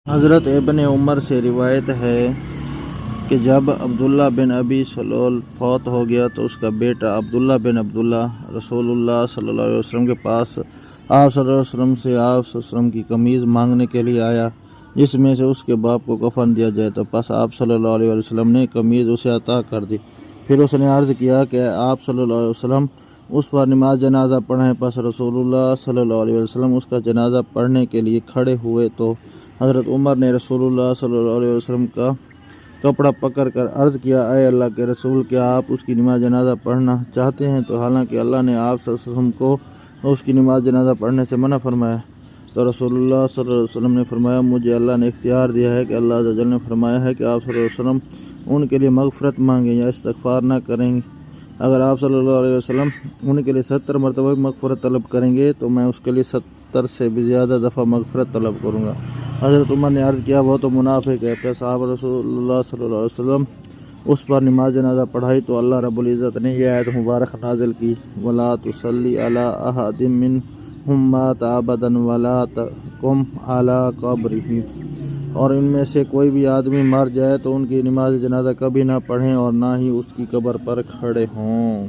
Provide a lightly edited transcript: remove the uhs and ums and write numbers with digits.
حضرت ابن عمر سے روایت ہے کہ جب عبداللہ بن ابی سلول فوت ہو گیا تو اس کا بیٹا عبداللہ بن عبداللہ رسول اللہ صلی اللہ علیہ وسلم کے پاس آپ صلی اللہ علیہ وسلم سے آپ صلی اللہ علیہ وسلم کی قمیض مانگنے کے لیے آیا جس میں سے اس کے باپ کو کفن دیا جائے، تو پس آپ صلی اللہ علیہ وسلم نے قمیض اسے عطا کر دی۔ پھر اس نے عرض کیا کہ آپ صلی اللہ علیہ وسلم اس پر نماز جنازہ پڑھیں، پس رسول اللہ صلی اللہ علیہ وسلم اس کا جنازہ پڑھنے کے لیے کھڑے ہوئے تو حضرت عمر نے رسول اللہ صلی اللہ علیہ وسلم کا کپڑا پکڑ کر عرض کیا، اے اللہ کے رسول، کیا آپ اس کی نماز جنازہ پڑھنا چاہتے ہیں؟ تو حالانکہ اللہ نے آپ صلی اللہ علیہ وسلم کو اس کی نماز جنازہ پڑھنے سے منع فرمایا، تو رسول اللہ صلی اللہ علیہ وسلم نے فرمایا، مجھے اللہ نے اختیار دیا ہے کہ اللہ عز و جل نے فرمایا ہے کہ آپ صلی اللہ علیہ وسلم ان کے لیے مغفرت مانگیں یا استغفار نہ کریں گے۔ اگر آپ صلی اللہ علیہ وسلم ان کے لیے 70 مرتبہ مغفرت طلب کریں گے تو میں اس کے لیے 70 سے بھی زیادہ دفعہ مغفرت طلب کروں گا۔ حضرت عمر نے عرض کیا، وہ تو منافق ہے۔ پھر صحابہ رسول اللہ صلی اللہ علیہ وسلم اس پر نماز جنازہ پڑھائی تو اللہ رب العزت نے یہ آیت مبارک نازل کی، وَلَا تُصَلِّ عَلَىٰ أَحَدٍ مِّنْهُم مَّاتَ أَبَدًا وَلَا تَقُمْ عَلَىٰ قَبْرِهِ، اور ان میں سے کوئی بھی آدمی مر جائے تو ان کی نماز جنازہ کبھی نہ پڑھیں اور نہ ہی اس کی قبر پر کھڑے ہوں۔